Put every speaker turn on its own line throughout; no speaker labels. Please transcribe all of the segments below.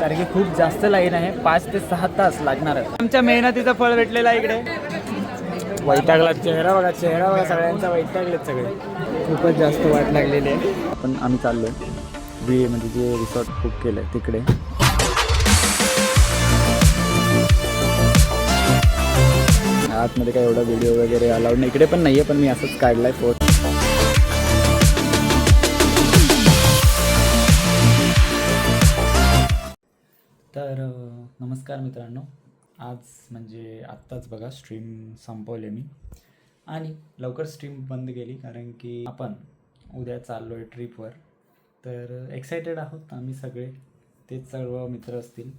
कारण की खूप जास्त लाईन आहे, 5 ते 6 तास लागणार आहे. आमच्या मेहनतीचं फळ भेटलेलं आहे इकडे. वैतागला चेहरा बघा सगळ्यांचा वैतागलेत सगळे. खूपच जास्त वाट लागलेली आहे. आम्ही चाललोय म्हणजे जे रिसॉर्ट बुक केलं आहे तिकडे. आतमध्ये काय एवढा व्हिडिओ वगैरे अलाउड नाही, इकडे पण नाही आहे, पण मी असंच काढलाय फोटो. तर नमस्कार मित्रांनो, आज म्हणजे आत्ताच बघा स्ट्रीम संपवले मी आणि लवकर स्ट्रीम बंद केली कारण की आपण उद्या चाललो आहे ट्रिपवर. तर एक्सायटेड आहोत आम्ही सगळे, तेच सर्व मित्र असतील.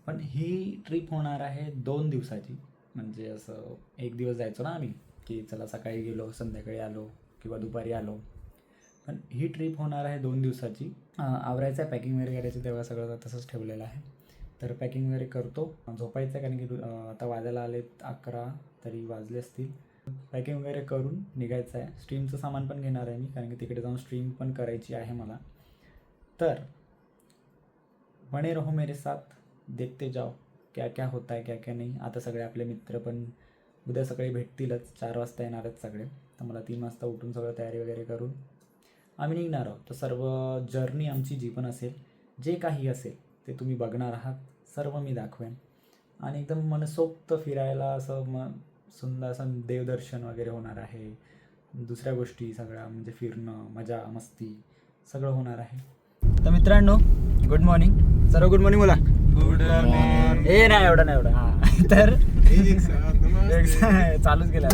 पण ही ट्रिप होणार आहे 2 दिवसाची. म्हणजे असं एक दिवस जायचो ना आम्ही की चला सकाळी गेलो संध्याकाळी आलो किंवा दुपारी आलो, पण ही ट्रिप होणार आहे 2 दिवसाची. आवरायचं आहे, पॅकिंग वगैरे करायचं, तेव्हा सगळं तसंच ठेवलेलं आहे. तर पॅकिंग वगैरे करतो, झोपायचं आहे कारण की आता वाजायला आलेत 11 तरी वाजले असतील. पॅकिंग वगैरे करून निघायचं आहे. स्ट्रीमचं सामान पण घेणार आहे मी कारण की तिकडे जाऊन स्ट्रीम पण करायची आहे मला. तर बने रहो मेरे साथ, देखते जाओ क्या क्या होता है क्या क्या नहीं. आता सगळे आपले मित्र पण उद्या सकाळी भेटतीलच, 4 वाजता येणार आहेत सगळे. तर मला 3 वाजता उठून सगळं तयारी वगैरे करून आम्ही निघणार आहोत. तर सर्व जर्नी आमची जी पण असेल, जे काही असेल ते तुम्ही बघणार आहात, सर्व मी दाखवेन. आणि एकदम मनसोक्त फिरायला असं सुंदर असं देवदर्शन वगैरे होणार आहे. दुसऱ्या गोष्टी सगळ्या म्हणजे फिरणं, मजा मस्ती सगळं होणार आहे. तर मित्रांनो, गुड मॉर्निंग. सर्व गुड मॉर्निंग बोला. Good morning. हे नाही एवढं नाही एवढं. हां तर चालूच केलं.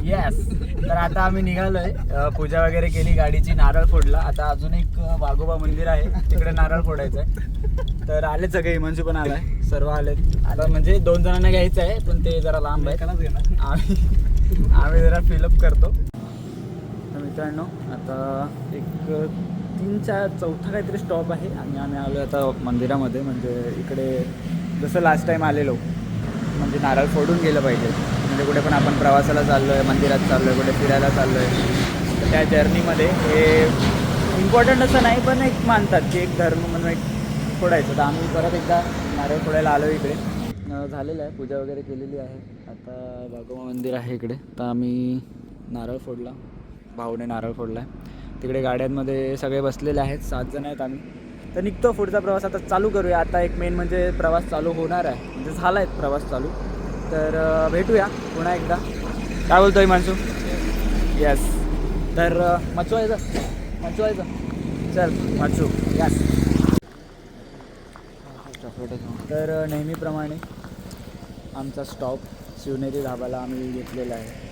येस. तर आता आम्ही निघालोय, पूजा वगैरे केली, गाडीची नारळ फोडला. आता अजून एक वाघोबा मंदिर आहे तिकडे नारळ फोडायचं आहे. तर आले सगळे, हिमांशू पण आलाय, सर्व आलेत. आता म्हणजे 2 जणांना घ्यायचं आहे पण ते जरा लांब आहे. आम्ही जरा फिलअप करतो. तर मित्रांनो, आता एक 3-4 काहीतरी स्टॉप आहे आणि आम्ही आलो आता मंदिरामध्ये. म्हणजे इकडे जसं लास्ट टाईम आलेलो म्हणजे नारळ फोडून गेलं पाहिजे. म्हणजे कुठे पण आपण प्रवासाला चाललो आहे, मंदिरात चाललो आहे, कुठे फिरायला चाललो आहे, तर त्या जर्नीमध्ये हे इम्पॉर्टंट असं नाही पण एक मानतात की एक धर्म म्हणून एक फोडायचं. तर आम्ही परत एकदा नारळ फोडायला आलो इकडे. झालेलं आहे, पूजा वगैरे केलेली आहे. आता वाघोबा मंदिर आहे इकडे. तर आम्ही नारळ फोडला, भाऊने नारळ फोडला आहे. तिकडे गाड्यांमध्ये सगळे बसलेले आहेत, 7 जण आहेत आम्ही. तर निघतो पुढचा प्रवास आता चालू करूया. आता एक मेन म्हणजे प्रवास चालू होणार आहे, म्हणजे झाला आहे प्रवास चालू. तर भेटूया पुन्हा एकदा. काय बोलतोय माणसू? यस. तर मचवायचं चल मचू. यस. तर नेहमीप्रमाणे आमचा स्टॉप शिवनेरी धाबाला आम्ही घेतलेला आहे.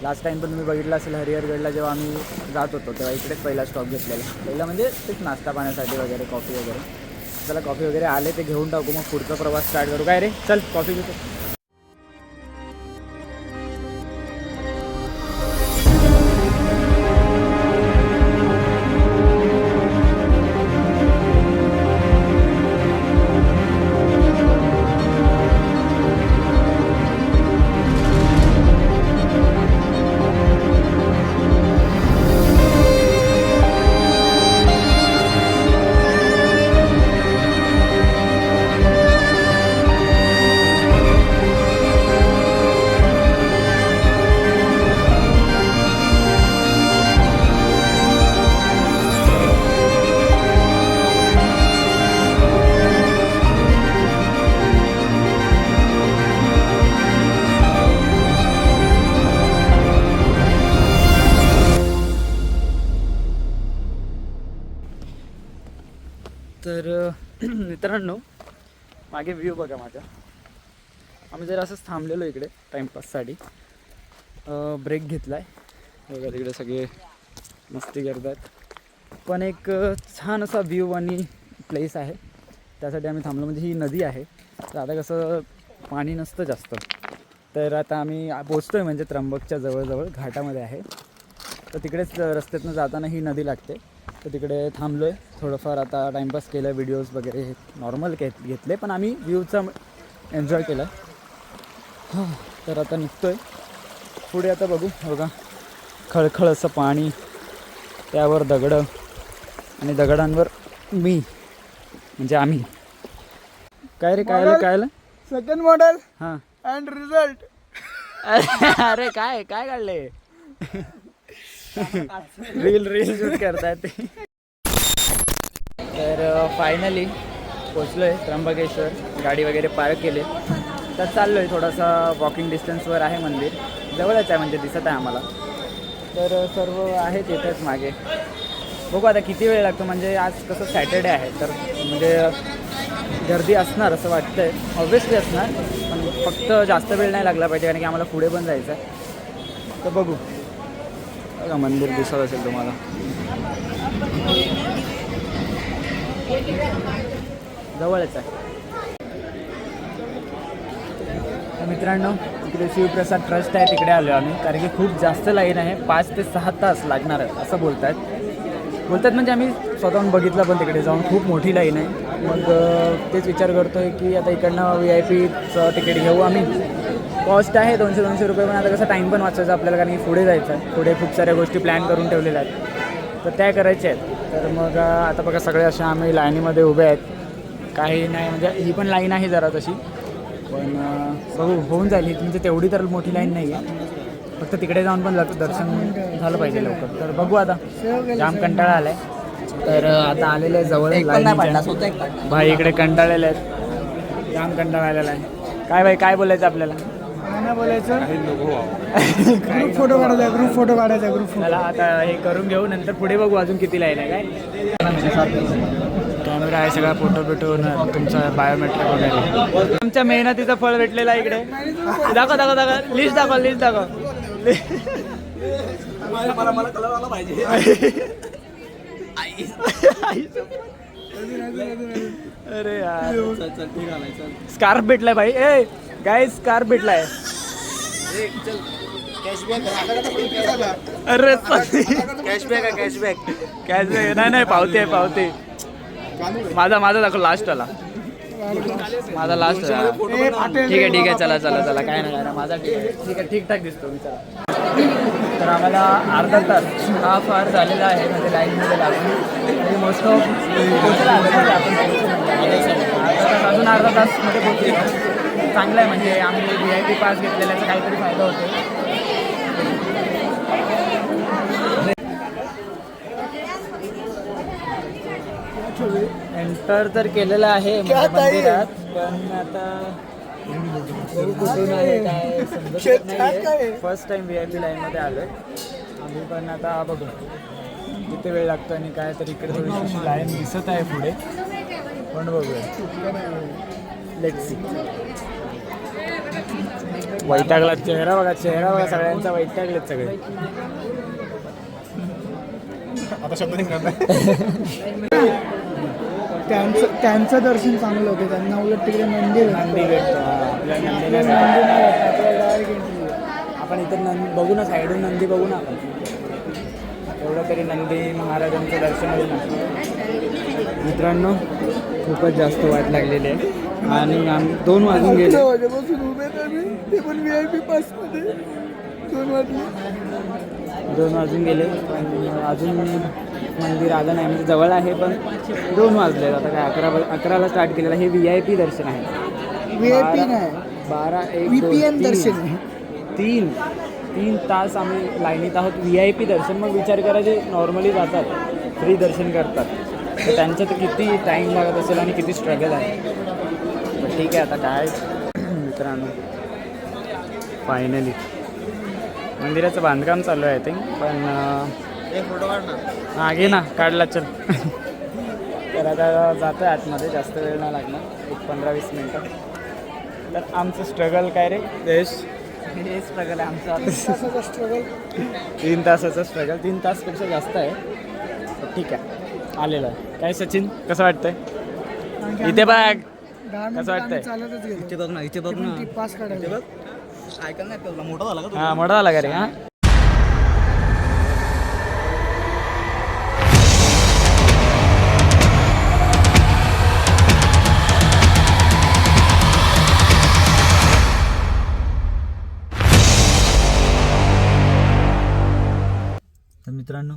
लास्ट टाईम पण तुम्ही बघितलं असेल हरिहरगडला जेव्हा आम्ही जात होतो तेव्हा इकडेच पहिला स्टॉप घेतलेला. पहिला म्हणजे तेच नाश्ता पाण्यासाठी वगैरे, कॉफी वगैरे. चला कॉफी वगैरे आले ते घेऊन टाकू, मग पुढचा प्रवास स्टार्ट करू. काय रे, चल कॉफी घेतो. तर मित्रांनो, मागे व्ह्यू बघा माझा. आम्ही जरा असंच थांबलेलो इकडे टाईमपाससाठी, ब्रेक घेतला आहे. बघा तिकडे सगळे मस्ती करतात. पण एक छान असा व्ह्यू आणि प्लेस आहे, त्यासाठी आम्ही थांबलो. म्हणजे ही नदी आहे, तर आता कसं पाणी नसतं जास्त. तर आता आम्ही पोचतो आहे म्हणजे त्र्यंबकच्या जवळजवळ घाटामध्ये आहे. तर तिकडेच रस्त्यातनं जाताना ही नदी लागते. तर तिकडे थांबलो आहे थोडंफार. आता टाईमपास केलं, व्हिडिओज वगैरे नॉर्मल घेतले, पण आम्ही व्ह्यूचा एन्जॉय केला. हां, तर आता निघतो आहे पुढे. आता बघू. बघा खळखळ असं पाणी, त्यावर दगडं आणि दगडांवर मी. म्हणजे आम्ही. काय रे काय काय
सेकंड मॉडेल
हां
अँड रिझल्ट.
अरे काय काय काढले रील शूट करतात ते. तर फायनली पोचलो आहे त्र्यंबकेश्वर. गाडी वगैरे पार्क केले तर चाललो आहे. थोडासा वॉकिंग डिस्टन्सवर आहे मंदिर. जवळच आहे म्हणजे दिसत आहे आम्हाला. तर सर्व आहेत इथेच मागे. बघू आता किती वेळ लागतो. म्हणजे आज कसं सॅटर्डे आहे तर म्हणजे गर्दी असणार असं वाटतंय. ऑब्व्हियसली असणार पण फक्त जास्त वेळ नाही लागला पाहिजे कारण की आम्हाला पुढे पण जायचं आहे. तर बघू. बघा मंदिर दिसत असेल तुम्हाला. जवळच आहे. तर मित्रांनो इकडे शिवप्रसाद ट्रस्ट आहे तिकडे आलो आम्ही. कारण की खूप जास्त लाईन आहे. 5 ते 6 तास लागणार आहे असं बोलतात म्हणजे आम्ही स्वतःहून बघितलं पण तिकडे जाऊन खूप मोठी लाईन आहे. मग तेच विचार करतो आहे की आता इकडनं VIP तिकीट घेऊ आम्ही. कॉस्ट आहे 200 रुपये. पण आता कसं टाईम पण वाचायचा आपल्याला कारण की पुढे जायचं आहे. पुढे खूप साऱ्या गोष्टी प्लॅन करून ठेवलेल्या आहेत तर त्या करायच्या आहेत. तर मग आता बघा सगळे असे आम्ही लाईनीमध्ये उभे आहेत. काही नाही म्हणजे ही पण लाईन आहे जरा तशी पण बघू होऊन जाईल. ही म्हणजे तेवढी तर मोठी लाईन नाही आहे. फक्त तिकडे जाऊन पण दर्शन झालं पाहिजे लवकर. तर बघू आता. जाम कंटाळा आला आहे. तर आता आलेलं आहे जवळ लाईन. भाई इकडे कंटाळलेले आहेत. जाम कंटाळा आलेला आहे. काय भाई काय बोलायचं आपल्याला.
नाही बोलायचं. ग्रुप फोटो काढायचा ग्रुप फोटो.
चला आता हे करून घेऊ नंतर पुढे बघू अजून किती लाईन आहे. काय कॅमेरा आहे सगळा. फोटो होणार तुमचा बायोमेट्रिक वगैरे. आमच्या मेहनतीचं फळ भेटलेलं आहे इकडे. दाखव लिस्ट दाखव.
मला कलर आला पाहिजे.
अरे यार स्कार्फ भेटलाय भाई. ए गाइस स्कार्फ भेटलाय. अरे कॅशबॅक नाही पावते. माझा दाखव लास्ट आला. माझा लास्ट. ठीक आहे चला काय नाही माझा ठीक आहे ठीकठाक दिसतो मी. चला तर आम्हाला अर्धा तास हा फार झालेला आहे म्हणजे लाईनमध्ये लागून. आणि मोस्ट ऑफ आपण अजून अर्धा तासमध्ये पोहोचलो. चांगलं आहे म्हणजे आम्ही VIP पास घेतलेल्याचा काहीतरी फायदा होतो. एंटर तर केलेलं आहे मंदिरात पण आता कुठून आहे काय समजत नाही. फर्स्ट टाइम VIP लाईनमध्ये आलो आहे आम्ही. पण आता बघू किती वेळ लागतो आणि काय तर इकडे थोडीशी लाईन दिसत आहे पुढे पण बघूया. Let's see. वैतागला चेहरा बघा सगळ्यांचा. वैतागलेत सगळे.
आता शब्द त्यांचं दर्शन चांगलं होतं. त्यांना उलट तिकडे नंदी
भेटतो. आपण इतर बघू ना साईडून नंदी बघू ना आपण. एवढं तरी नंदी महाराजांचं दर्शन होईल ना. मित्रांनो खूपच जास्त वाट लागलेली आहे आणि आम्ही 2 वाजून गेले.
ते पण VIP पासमध्ये
2 वाजून गेले पण अजून मंदिर आलं नाही. म्हणजे जवळ आहे पण 2 वाजले. आता काय 11ला स्टार्ट केलेलं. हे VIP दर्शन आहे.
VIP नाही
12
VPN दर्शन.
3 तास आम्ही लाईनीत आहोत. VIP दर्शन. मग विचार करा जे नॉर्मली जातात फ्री दर्शन करतात तर त्यांचं तर किती टाईम लागत असेल आणि किती स्ट्रगल आहे. पण ठीक आहे आता काय मित्रांनो फायनली मंदिराचं बांधकाम चालू आहे आय थिंक. पण
फोटो काढणार.
हां घे ना काढला चल. तर आता जातो आहे आतमध्ये. जास्त वेळ नाही लागणार. एक 15-20 मिनटं. तर आमचं स्ट्रगल काय रे देश. हे स्ट्रगल आहे आमचं.
स्ट्रगल
3 तासाचं स्ट्रगल. 3 तासपेक्षा जास्त आहे. ठीक आहे आलेलं आहे. काय सचिन कसं वाटतंय इथे बघ. कसं वाटतंय.
चालतच गेलो.
इथे बघ ना
पास काढायला. ऐकायला नाही मोठा झाला का.
हां मोठा झाला का रे. हां तर मित्रांनो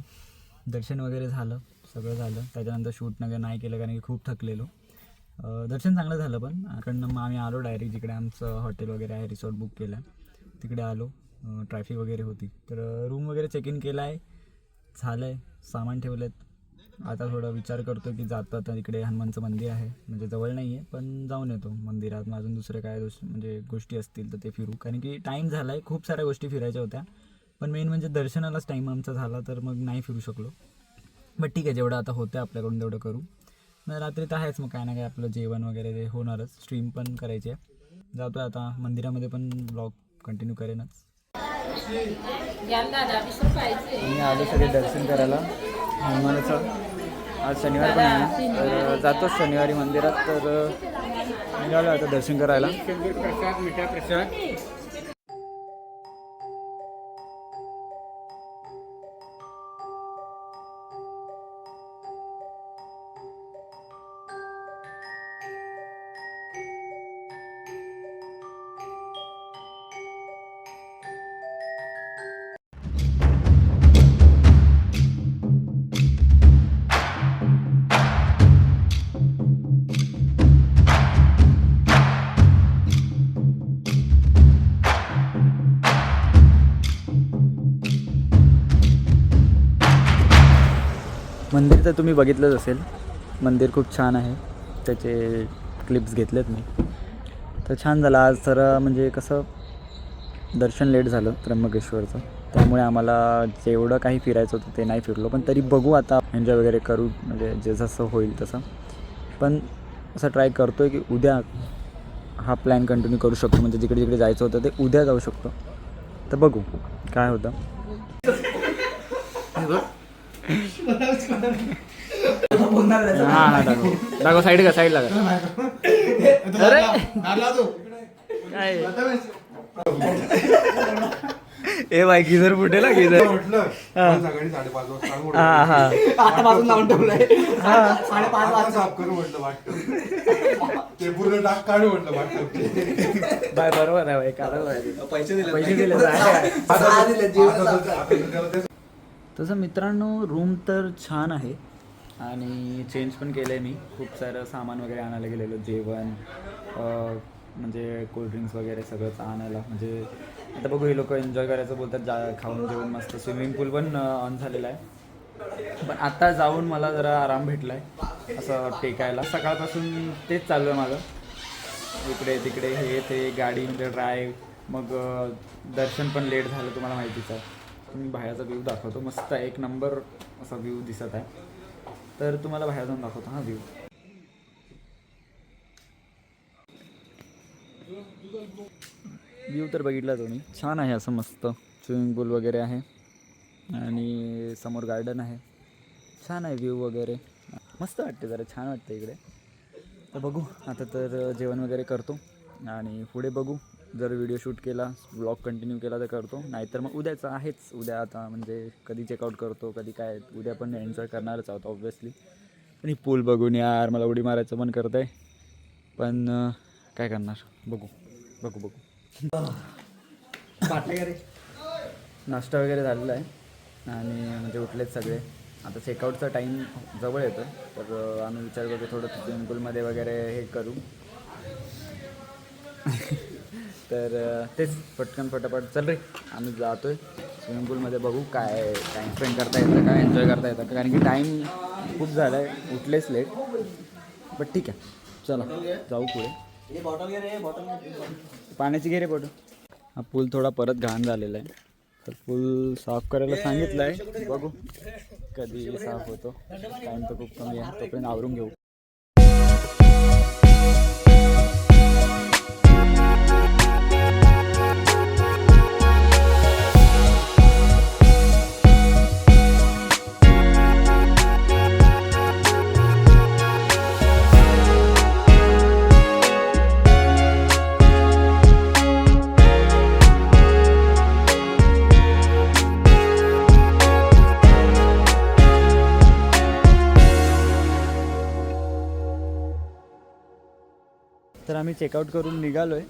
दर्शन वगैरे झालं सगळं झालं. त्याच्यानंतर शूट नाही केलं कारण की खूप थकलेलो. दर्शन चांगलं झालं, पण इकडनं मग आम्ही आलो डायरेक्ट जिकडे आमचं हॉटेल वगैरे आहे, रिसॉर्ट बुक केलं तिकडे आलो. ट्रॅफिक वगैरे होती तर रूम वगैरे चेक इन केला आहे, झालं आहे, सामान ठेवलं. आता थोडा विचार करतो की जातो आता इकडे हनुमानचं मंदिर आहे, म्हणजे जवळ नाही आहे पण जाऊन येतो मंदिरात. अजून दुसरे काय म्हणजे गोष्टी असतील तर ते फिरू, कारण की टाईम झाला आहे, खूप साऱ्या गोष्टी फिरायच्या होत्या. पण मेन म्हणजे दर्शनालाच टाईम आमचा झाला, तर मग नाही फिरू शकलो. बट ठीक आहे, जेवढं आता होतं आपल्याकडून तेवढं करू. मग रात्री तर आहेच, मग काय ना काय आपलं जेवण वगैरे ते होणारच, स्ट्रीम पण करायची आहे. जातो आहे आता मंदिरामध्ये, पण ब्लॉग कंटिन्यू करेनच. मी आलो सगळे दर्शन करायला हनुमानाचं. आज शनिवार पण आहे ना, तर जातोच शनिवारी मंदिरात. तर निघालो आता दर्शन करायला.
प्रसाद मिठा प्रसाद.
मंदिर तर तुम्ही बघितलंच असेल, मंदिर खूप छान आहे, त्याचे क्लिप्स घेतलेत मी. तर छान झालं आज. तर म्हणजे कसं दर्शन लेट झालं त्र्यंबकेश्वरचं, त्यामुळे आम्हाला जेवढं काही फिरायचं होतं ते नाही फिरलो. पण तरी बघू आता, एन्जॉय वगैरे करू, म्हणजे जे जसं होईल तसं. पण असं ट्राय करतो आहे की उद्या हा प्लॅन कंटिन्यू करू शकतो, म्हणजे जिकडे जिकडे जायचं होतं ते उद्या जाऊ शकतो. तर बघू काय होतं. हां दाखव साईड का साईड लागा. अरे काय ए बाई गिझर फुटेल ना, गिझर
सकाळी 5:30 वाजता
हां हां
आता बाजून लावून ठेवलंय.
5:30 वाजता साफ करू म्हटलं वाटतं. ते पूर्ण डाग काढू म्हटलं वाटतं.
बाय बरोबर आहे बाई, कारण पैसे दिले तसं. मित्रांनो रूम तर छान आहे आणि चेंज पण केलं आहे मी. खूप सारं सामान वगैरे आणायला गेलेलो, जेवण म्हणजे कोल्ड्रिंक्स वगैरे सगळंच आणायला. म्हणजे आता बघू, हे लोक एन्जॉय करायचं बोलतात, खाऊन जेवण मस्त. स्विमिंग पूल पण ऑन झालेला आहे, पण आता जाऊन मला जरा आराम भेटला आहे असं टेकायला. सकाळपासून तेच चालू आहे माझं, इकडे तिकडे हे ते गाडी म्हणजे ड्राईव्ह. मग दर्शन पण लेट झालं, तुम्हाला माहितीच आहे. मी बाहेरचा व्ह्यू दाखवतो, मस्त एक नंबर असा व्ह्यू दिसत आहे. तर तुम्हाला बाहेर जाऊन दाखवतो हा व्ह्यू. व्ह्यू तर बघितला तुम्ही, छान आहे असं मस्त. स्विमिंग पूल वगैरे आहे आणि समोर गार्डन आहे, छान आहे व्ह्यू वगैरे, मस्त वाटते, जरा छान वाटतं इकडे. तर बघू आता, तर जेवण वगैरे करतो आणि पुढे बघू. जर व्हिडिओ शूट केला, ब्लॉग कंटिन्यू केला तर करतो, नाहीतर मग उद्याचं आहेच. उद्या आता म्हणजे कधी चेकआउट करतो कधी काय, उद्या पण एन्जॉय करणारच आहोत ऑब्व्हियसली. आणि पूल बघून यार मला उडी मारायचं पण करत आहे, पण काय करणार, बघू बघू बघू. नाश्ता वगैरे झालेला आहे आणि म्हणजे उठलेत सगळे. आता चेकआउटचा टाईम जवळ येतो, तर आम्ही विचार करतो थोडं स्विमिंग पूलमध्ये वगैरे हे करू. तर तेच पटकन फटाफट चल रे, आम्ही जातो आहे स्विमिंग पूलमध्ये. बघू काय टाईम स्पेंड करता येतं, काय एन्जॉय करता येतं, कारण की टाईम खूप झाला आहे, उठलेच लेट. बट ठीक आहे, चला जाऊ पुढे. पाण्याची घे रे बॉटल. हा पूल थोडा परत घाण झालेला आहे, तर पूल साफ करायला सांगितलं आहे, बघू कधी साफ होतो. टाईम तर खूप कमी आहे, तोपर्यंत आवरून घेऊ. तर आम्ही चेकआउट करून निघालो आहे.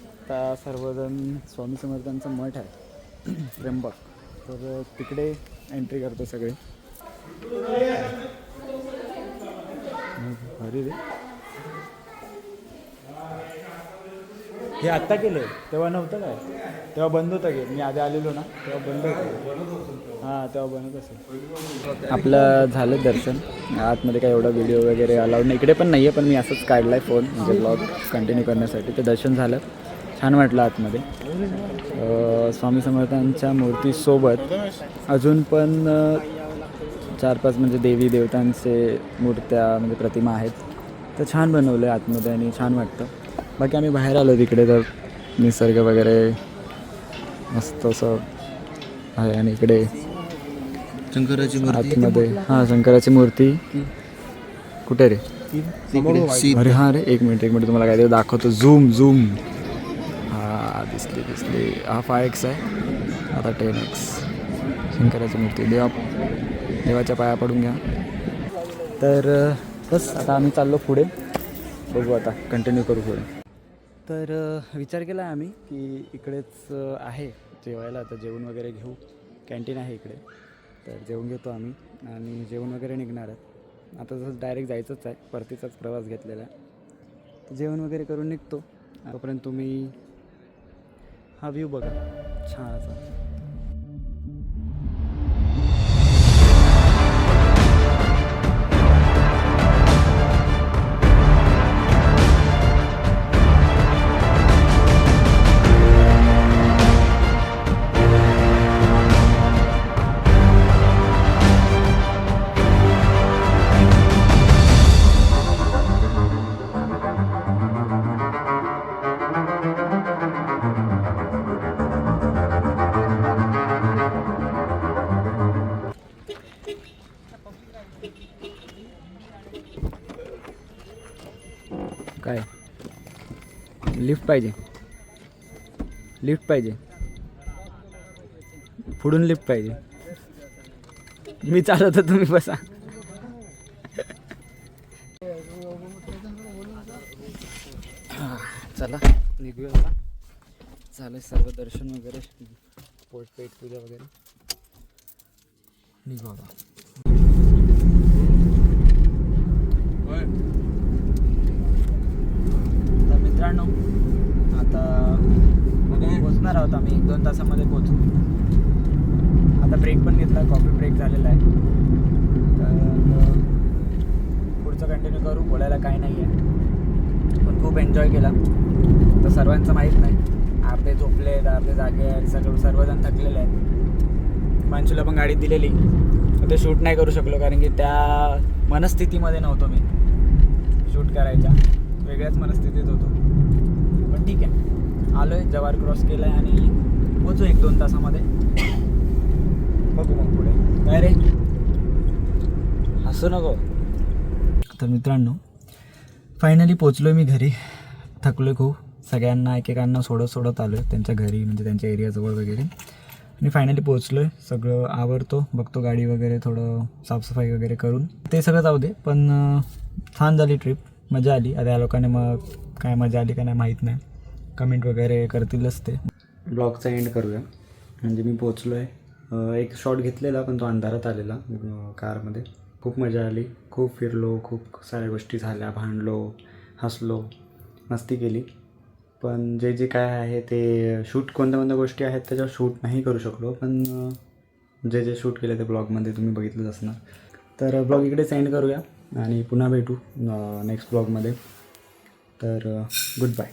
आता सर्वजण स्वामी समर्थांचं मठ आहे त्र्यंबक, तर तिकडे एंट्री करतो सगळे. अरे रे हे आत्ता केले तेव्हा नव्हतं काय, तेव्हा बंद होतं गेट. मी आधी आलेलो ना तेव्हा बंद होतं. हां तेव्हा बनत असेल. आपलं झालं दर्शन. आतमध्ये काय एवढा व्हिडिओ वगैरे अलाउड नाही, इकडे पण नाही आहे, पण मी असंच काढला आहे फोन म्हणजे ब्लॉग कंटिन्यू करण्यासाठी. ते दर्शन झालं, छान वाटलं आतमध्ये. स्वामी समर्थांच्या मूर्तीसोबत अजून पण 4-5 म्हणजे देवी देवतांचे मूर्त्या म्हणजे प्रतिमा आहेत. तर छान बनवलं आहे आतमध्ये आणि छान वाटतं. बाकी आम्ही बाहेर आलो तिकडे तर निसर्ग वगैरे मस्त असं आहे. आणि इकडे
शंकराची मूर्ती
आतमध्ये हां शंकराची मूर्ती कुठे रे? अरे हां रे, एक मिनिट तुम्हाला काहीतरी दाखवतो. झूम हां दिसली. हा 5x आहे, आता 10x. शंकराची मूर्ती. देवाच्या पाया पडून घ्या. तर बस आता आम्ही चाललो पुढे, बघू आता कंटिन्यू करू पुढे. तर विचार केला आम्ही की इकडेच आहे जेवायला, आता जेवण वगैरे घेऊ. कॅन्टीन आहे इकडे, तर जेवण घेतो आम्ही आणि जेवण वगैरे निघणार आहेत. आता जसं डायरेक्ट जायचंच आहे, परतीचाच प्रवास घेतलेला आहे. तर जेवण वगैरे करून निघतो. तोपर्यंत तुम्ही हा व्ह्यू बघा छान असा. काय लिफ्ट पाहिजे पुढून लिफ्ट पाहिजे. मी चालवतो, तुम्ही बसा. चला निघूया आता. झालं सर्व दर्शन वगैरे, पेट पूजा वगैरे. निघू आता. तर मित्रांनो आता पोचणार आहोत आम्ही, 1-2 तासामध्ये पोचू. आता ब्रेक पण घेतला, कॉफी ब्रेक झालेला आहे. तर पुढचं कंटिन्यू करू. बोलायला काही नाही आहे, पण खूप एन्जॉय केला. तर सर्वांचं माहीत नाही, अर्धे झोपले आहेत, अर्धे जागे आहेत, सर्वजण थकलेले आहेत. माणसूला पण गाडीत दिलेली, तर ते शूट नाही करू शकलो कारण की त्या मनस्थितीमध्ये नव्हतो मी शूट करायच्या. वेगळ्याच मनस्थितीत होतो. पण ठीक आहे, आलो आहे, जव्हार क्रॉस केला आहे आणि पोचू 1-2 तासामध्ये. बघू मग पुढे काय रे, हसू नको. तर मित्रांनो फायनली पोचलो आहे मी घरी. थकलो आहे खूप. सगळ्यांना एकेकांना सोडत आलो आहे त्यांच्या घरी, म्हणजे त्यांच्या एरियाजवळ वगैरे. आणि फायनली पोचलो आहे. सगळं आवरतो, बघतो गाडी वगैरे, थोडं साफसफाई वगैरे करून ते सगळं जाऊ दे. पण छान झाली ट्रिप, मजा आली. आता या लोकांनी मग काय मजा आली का नाही माहीत नाही, कमेंट वगैरे करतीलच ते. ब्लॉगचा एंड करूया. म्हणजे मी पोचलो आहे. एक शॉट घेतलेला पण तो अंधारात आलेला कारमध्ये. खूप मजा आली, खूप फिरलो, खूप साऱ्या गोष्टी झाल्या, भांडलो, हसलो, मस्ती केली. पण जे काय आहे ते शूट कोणत्या गोष्टी आहेत त्याच्यावर शूट नाही करू शकलो. पण जे शूट केलं ते ब्लॉगमध्ये तुम्ही बघितलंच असणार. तर ब्लॉग इकडेच एंड करूया आणि पुन्हा भेटू नेक्स्ट ब्लॉगमध्ये. तर गुड बाय.